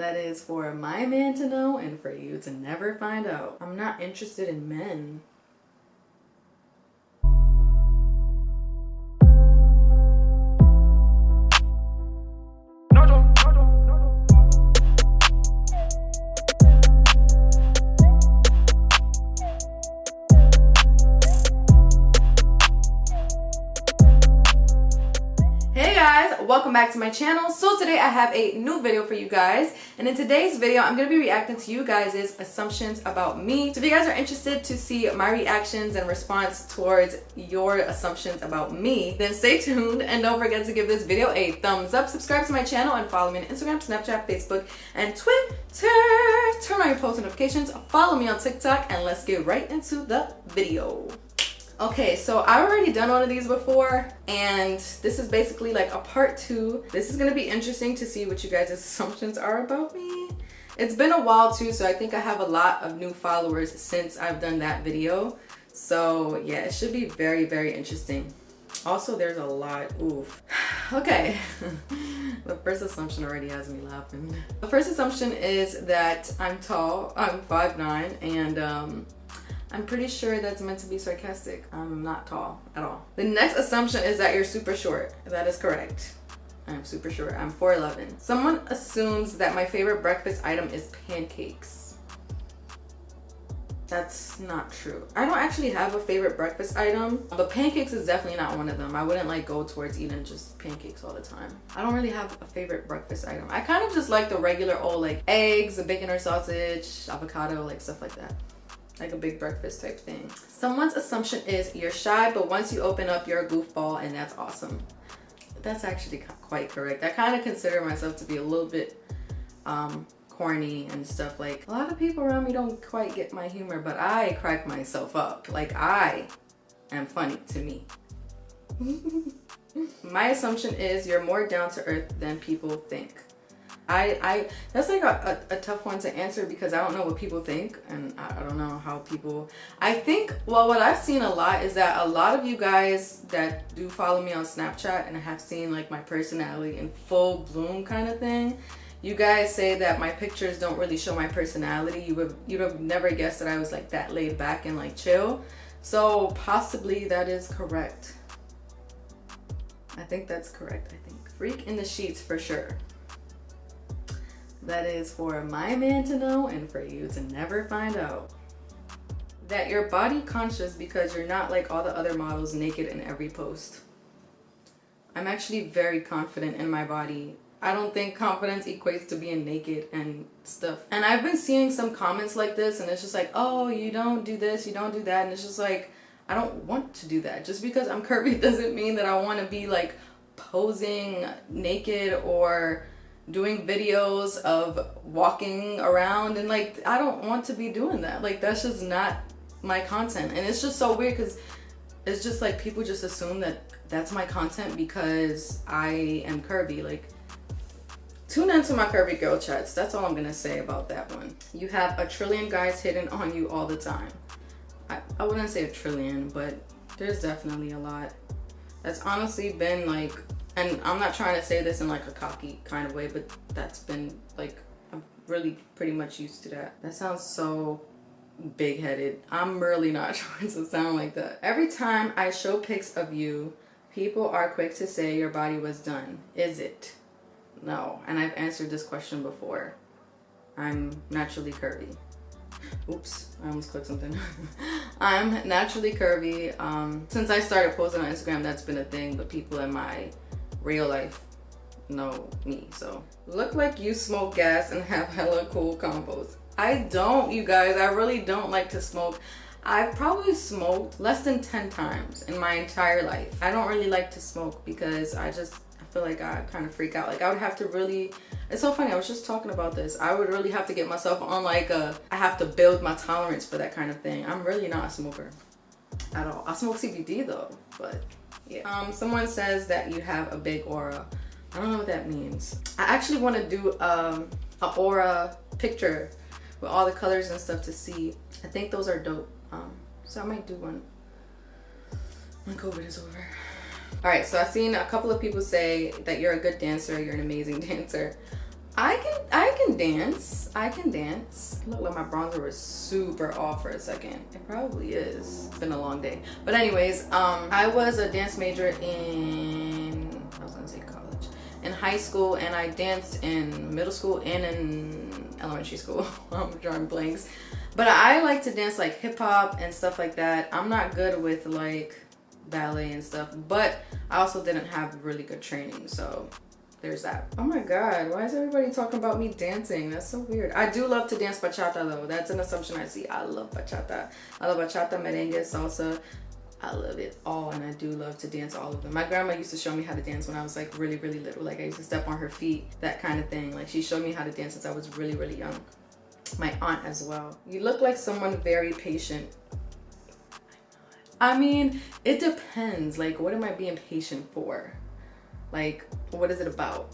That is for my man to know and for you to never find out. I'm not interested in men. Welcome back to my channel. So today I have a new video for you guys, and in today's video I'm going to be reacting to you guys' assumptions about me. So if you guys are interested to see my reactions and response towards your assumptions about me, then stay tuned and don't forget to give this video a thumbs up, subscribe to my channel, and follow me on Instagram, Snapchat, Facebook, and Twitter. Turn on your post notifications, follow me on TikTok, and let's get right into the video. Okay, so I've already done one of these before, and this is basically like a part 2. This is gonna be interesting to see what you guys' assumptions are about me. It's been a while too, so I think I have a lot of new followers since I've done that video. So yeah, it should be very, very interesting. Also, there's a lot, oof. Okay, the first assumption already has me laughing. The first assumption is that I'm tall, I'm 5'9", and I'm pretty sure that's meant to be sarcastic. I'm not tall at all. The next assumption is that you're super short. That is correct. I'm super short. I'm 4'11". Someone assumes that my favorite breakfast item is pancakes. That's not true. I don't actually have a favorite breakfast item, but pancakes is definitely not one of them. I wouldn't like go towards eating just pancakes all the time. I don't really have a favorite breakfast item. I kind of just like the regular old like eggs, a bacon or sausage, avocado, like stuff like that. Like a big breakfast type thing. Someone's assumption is you're shy, but once you open up, you're a goofball, and that's awesome. That's actually quite correct. I kind of consider myself to be a little bit corny and stuff. Like, a lot of people around me don't quite get my humor, but I crack myself up. Like, I am funny to me. My assumption is you're more down to earth than people think. That's like a tough one to answer because I don't know what people think, and I don't know how people, I think, well, what I've seen a lot is that a lot of you guys that do follow me on Snapchat and have seen like my personality in full bloom kind of thing, you guys say that my pictures don't really show my personality. You'd have never guessed that I was like that laid back and like chill. So possibly that is correct. I think that's correct. I think freak in the sheets for sure. That is for my man to know and for you to never find out. That you're body conscious because you're not like all the other models naked in every post. I'm actually very confident in my body. I don't think confidence equates to being naked and stuff. And I've been seeing some comments like this, and it's just like, oh, you don't do this, you don't do that. And it's just like, I don't want to do that. Just because I'm curvy doesn't mean that I want to be like posing naked or doing videos of walking around, and like I don't want to be doing that. Like, that's just not my content. And it's just so weird because it's just like people just assume that that's my content because I am curvy. Like, tune into my curvy girl chats. That's all I'm gonna say about that one. You have a trillion guys hidden on you all the time. I wouldn't say a trillion, but there's definitely a lot. That's honestly been like, and I'm not trying to say this in like a cocky kind of way, but that's been like, I'm really pretty much used to that. That sounds so big-headed. I'm really not trying to sound like that. Every time I show pics of you, people are quick to say your body was done. Is it? No. And I've answered this question before. I'm naturally curvy. Oops, I almost clicked something. I'm naturally curvy. Since I started posting on Instagram, that's been a thing, but people in my real life know me. So, look like you smoke gas and have hella cool combos. I don't, you guys. I really don't like to smoke. I've probably smoked less than 10 times in my entire life. I don't really like to smoke because I feel like I kind of freak out. Like, I would have to really, it's so funny, I was just talking about this. I would really have to get myself on like I have to build my tolerance for that kind of thing. I'm really not a smoker at all. I smoke CBD though, but yeah. Someone says that you have a big aura. I don't know what that means. I actually want to do a aura picture with all the colors and stuff to see. I think those are dope. So I might do one when COVID is over. All right, so I've seen a couple of people say that you're a good dancer, you're an amazing dancer. I can dance. I can dance. Look like my bronzer was super off for a second. It probably is. It's been a long day. But anyways, I was a dance major in, I was gonna say college, in high school, and I danced in middle school and in elementary school. I'm drawing blanks. But I like to dance like hip hop and stuff like that. I'm not good with like ballet and stuff, but I also didn't have really good training, so there's that. Oh my god, why is everybody talking about me dancing? That's so weird. I do love to dance bachata though. That's an assumption I see. I love bachata. I love bachata, merengue, salsa. I love it all, and I do love to dance all of them. My grandma used to show me how to dance when I was like really, really little. Like I used to step on her feet, that kind of thing. Like she showed me how to dance since I was really, really young. My aunt as well. You look like someone very patient. I mean, it depends. Like, what am I being patient for? Like, what is it about?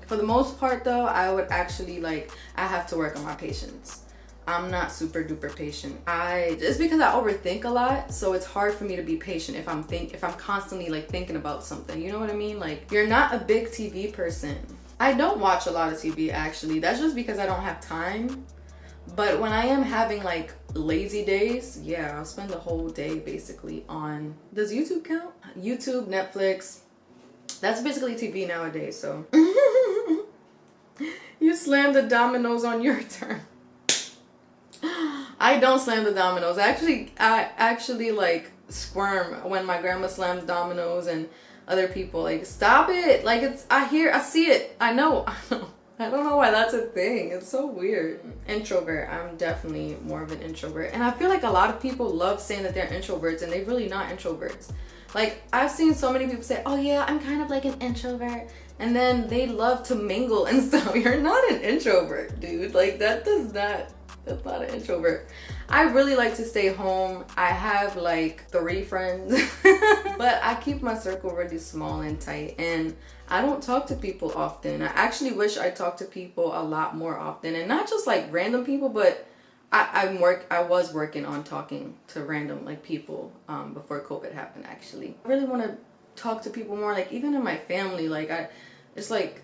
For the most part though, I would actually like, I have to work on my patience. I'm not super duper patient. It's because I overthink a lot, so it's hard for me to be patient if I'm constantly like thinking about something. You know what I mean? Like, you're not a big TV person. I don't watch a lot of TV actually. That's just because I don't have time. But when I am having like lazy days, yeah, I'll spend the whole day basically on, does YouTube count? YouTube, Netflix. That's basically TV nowadays, so. You slam the dominoes on your turn. I don't slam the dominoes. I actually like squirm when my grandma slams dominoes and other people. Like, stop it. Like, I see it. I know. I don't know why that's a thing. It's so weird. Introvert. I'm definitely more of an introvert. And I feel like a lot of people love saying that they're introverts, and they're really not introverts. Like, I've seen so many people say, oh yeah, I'm kind of like an introvert. And then they love to mingle and stuff. You're not an introvert, dude. Like, that's not an introvert. I really like to stay home. I have like 3 friends, but I keep my circle really small and tight, and I don't talk to people often. I actually wish I talked to people a lot more often, and not just like random people, but I was working on talking to random like people before COVID happened. Actually, I really want to talk to people more, like even in my family. Like it's like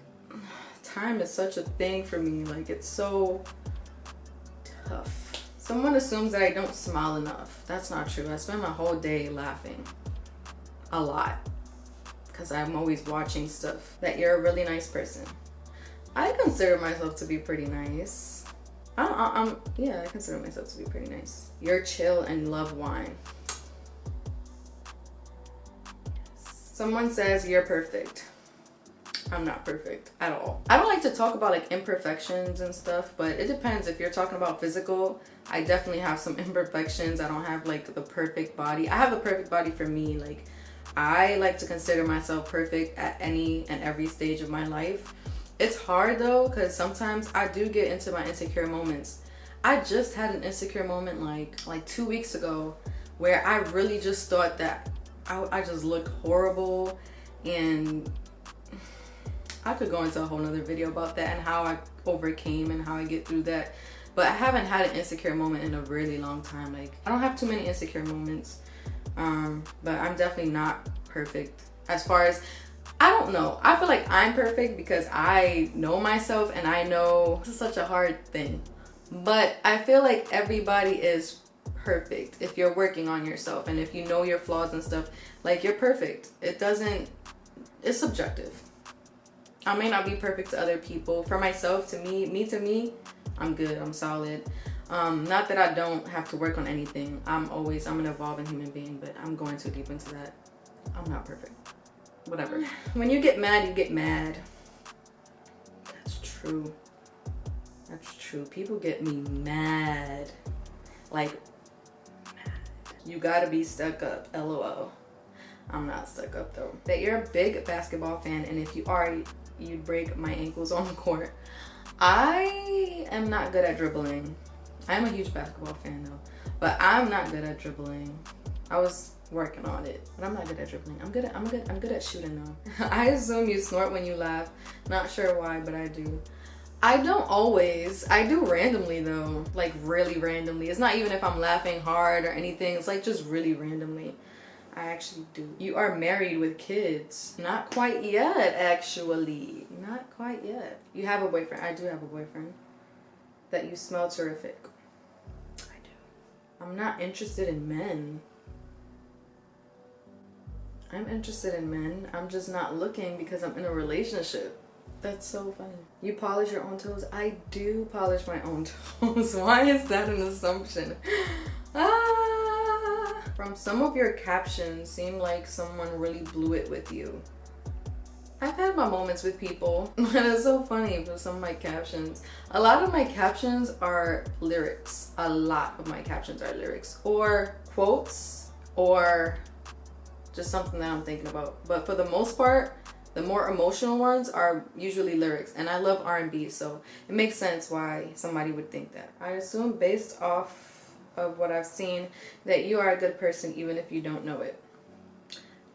time is such a thing for me. Like, it's so tough. Someone assumes that I don't smile enough. That's not true. I spend my whole day laughing a lot because I'm always watching stuff. That you're a really nice person. I consider myself to be pretty nice. Yeah, I consider myself to be pretty nice. You're chill and love wine. Someone says you're perfect. I'm not perfect at all. I don't like to talk about like imperfections and stuff, but it depends. If you're talking about physical, I definitely have some imperfections. I don't have like the perfect body. I have the perfect body for me. Like, I like to consider myself perfect at any and every stage of my life. It's hard though, because sometimes I do get into my insecure moments. I just had an insecure moment like 2 weeks ago where I really just thought that I just looked horrible, and I could go into a whole nother video about that and how I overcame and how I get through that. But I haven't had an insecure moment in a really long time. Like, I don't have too many insecure moments. But I'm definitely not perfect. As far as, I don't know. I feel like I'm perfect because I know myself, and I know this is such a hard thing. But I feel like everybody is perfect if you're working on yourself, and if you know your flaws and stuff. Like, you're perfect. It's subjective. I may not be perfect to other people. For myself, to me, I'm good. I'm solid. Not that I don't have to work on anything. I'm an evolving human being, but I'm going too deep into that. I'm not perfect. Whatever. When you get mad, you get mad. That's true. That's true. People get me mad. Like, mad. You gotta be stuck up. LOL. I'm not stuck up though. That you're a big basketball fan, and if you are, you'd break my ankles on the court. I am not good at dribbling. I'm a huge basketball fan though, but I'm not good at dribbling. I was working on it, but I'm not good at dribbling. I'm good at shooting though. I assume you snort when you laugh. Not sure why, but I do. I don't always. I do randomly though, like really randomly. It's not even if I'm laughing hard or anything. It's like just really randomly. I actually do. You are married with kids. Not quite yet, actually. Not quite yet. You have a boyfriend. I do have a boyfriend. That you smell terrific. I do. I'm not interested in men. I'm interested in men. I'm just not looking because I'm in a relationship. That's so funny. You polish your own toes? I do polish my own toes. Why is that an assumption? From some of your captions, seem like someone really blew it with you. I've had my moments with people. It's so funny for some of my captions. A lot of my captions are lyrics. A lot of my captions are lyrics or quotes or just something that I'm thinking about. But for the most part, the more emotional ones are usually lyrics. And I love R&B, so it makes sense why somebody would think that. I assume based off of what I've seen that you are a good person even if you don't know it.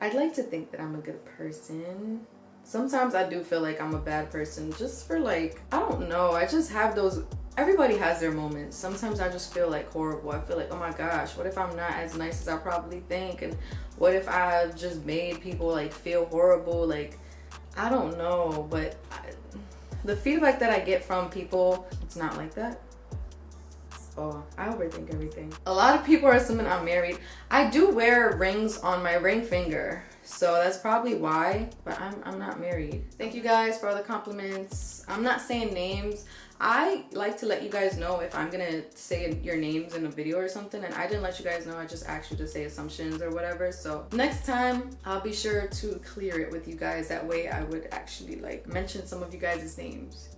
I'd like to think that I'm a good person. Sometimes I do feel like I'm a bad person just for like, I don't know, I just have those, everybody has their moments. Sometimes I just feel like horrible. I feel like, oh my gosh, what if I'm not as nice as I probably think? And what if I've just made people like feel horrible? Like, I don't know, but the feedback that I get from people, it's not like that. Oh, I overthink everything. A lot of people are assuming I'm married. I do wear rings on my ring finger, so that's probably why, but I'm not married. Thank you guys for all the compliments. I'm not saying names. I like to let you guys know if I'm gonna say your names in a video or something, and I didn't let you guys know. I just asked you to say assumptions or whatever. So next time I'll be sure to clear it with you guys. That way I would actually like mention some of you guys' names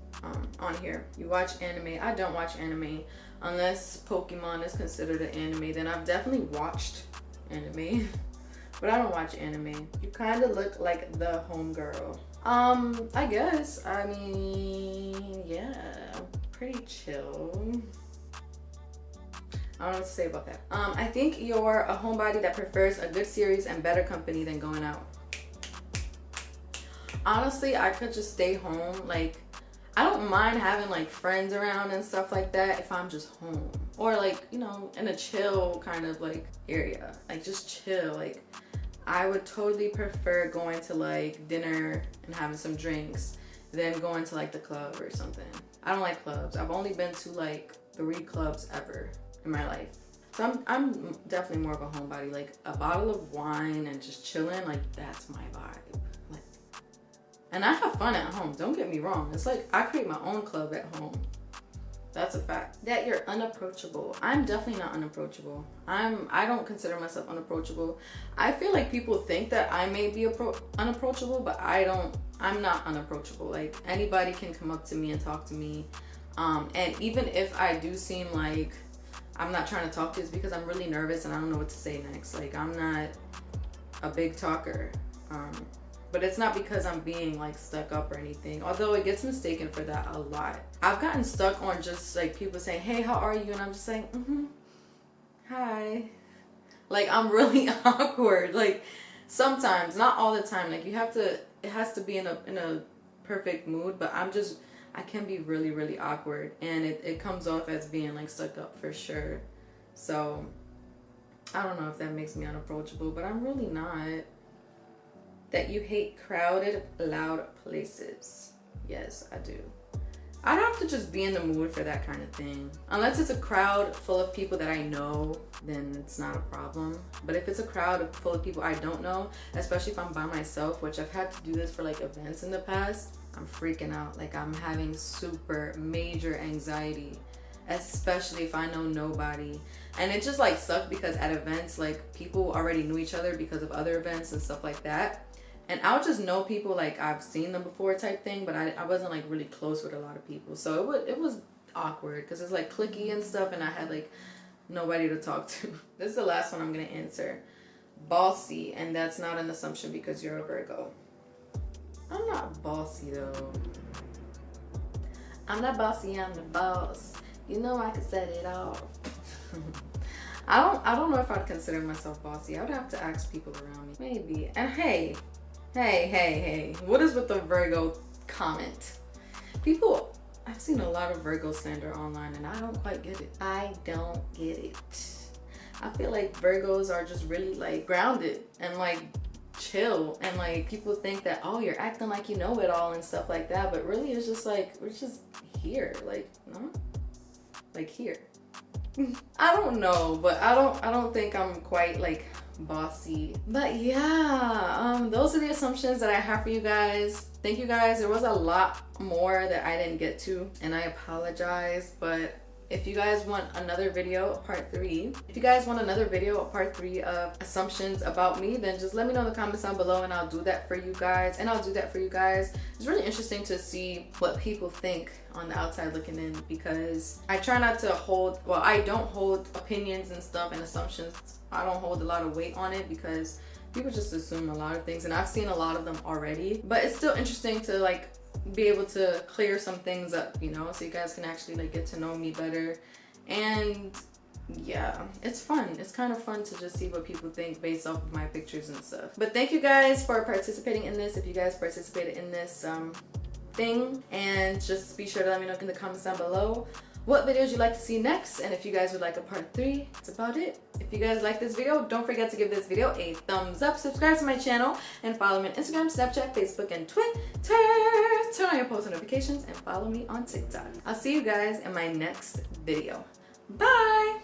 on here. You watch anime? I don't watch anime. Unless Pokemon is considered an anime, then I've definitely watched anime. But I don't watch anime. You kind of look like the homegirl. I guess. I mean, yeah, pretty chill. I don't know what to say about that. I think you're a homebody that prefers a good series and better company than going out. Honestly, I could just stay home. Like, I don't mind having like friends around and stuff like that if I'm just home. Or like, you know, in a chill kind of like area. Like just chill. Like I would totally prefer going to like dinner and having some drinks than going to like the club or something. I don't like clubs. I've only been to like 3 clubs ever in my life. So I'm definitely more of a homebody. Like a bottle of wine and just chilling, like that's my vibe. Like, and I have fun at home, don't get me wrong. It's like I create my own club at home. That's a fact. That you're unapproachable. I'm definitely not unapproachable. I don't consider myself unapproachable. I feel like people think that I may be unapproachable, but I'm not unapproachable. Like anybody can come up to me and talk to me. And even if I do seem like I'm not trying to talk to you, it's because I'm really nervous and I don't know what to say next. Like I'm not a big talker. But it's not because I'm being like stuck up or anything, although it gets mistaken for that a lot. I've gotten stuck on just like people saying, hey, how are you? And I'm just saying, hi. Like I'm really awkward. Like sometimes, not all the time. Like it has to be in a perfect mood, but I can be really, really awkward. And it comes off as being like stuck up for sure. So I don't know if that makes me unapproachable, but I'm really not. That you hate crowded, loud places. Yes, I do. I'd have to just be in the mood for that kind of thing. Unless it's a crowd full of people that I know, then it's not a problem. But if it's a crowd full of people I don't know, especially if I'm by myself, which I've had to do this for like events in the past, I'm freaking out. Like I'm having super major anxiety, especially if I know nobody. And it just like sucked because at events, like people already knew each other because of other events and stuff like that. And I'll just know people like I've seen them before type thing, but I wasn't like really close with a lot of people. So it was awkward because it's like cliquey and stuff and I had like nobody to talk to. This is the last one I'm going to answer. Bossy, and that's not an assumption because you're a Virgo. I'm not bossy though. I'm not bossy, I'm the boss. You know I can set it off. I don't know if I'd consider myself bossy. I would have to ask people around me. Maybe. And hey. What is with the Virgo comment? People, I've seen a lot of Virgo slander online and I don't quite get it. I don't get it. I feel like Virgos are just really like grounded and like chill, and like people think that, oh, you're acting like you know it all and stuff like that, but really it's just like we're just here, like, no, like here. I don't know, but I don't think I'm quite like bossy. But yeah, those are the assumptions that I have for you guys. Thank you guys. There was a lot more that I didn't get to, and I apologize, but if you guys want another video, part 3, of assumptions about me, then just let me know in the comments down below, and I'll do that for you guys. It's really interesting to see what people think on the outside looking in, because I try not to I don't hold opinions and stuff and assumptions. I don't hold a lot of weight on it because people just assume a lot of things, and I've seen a lot of them already. But it's still interesting to like be able to clear some things up, you know, so you guys can actually like get to know me better. And yeah, it's fun. It's kind of fun to just see what people think based off of my pictures and stuff. But thank you guys for participating in this. If you guys participated in this thing, and just be sure to let me know in the comments down below what videos you'd like to see next, and if you guys would like a part 3. That's about it. If you guys like this video, don't forget to give this video a thumbs up, subscribe to my channel, and follow me on Instagram, Snapchat, Facebook, and Twitter. Turn on your post notifications and follow me on TikTok. I'll see you guys in my next video. Bye!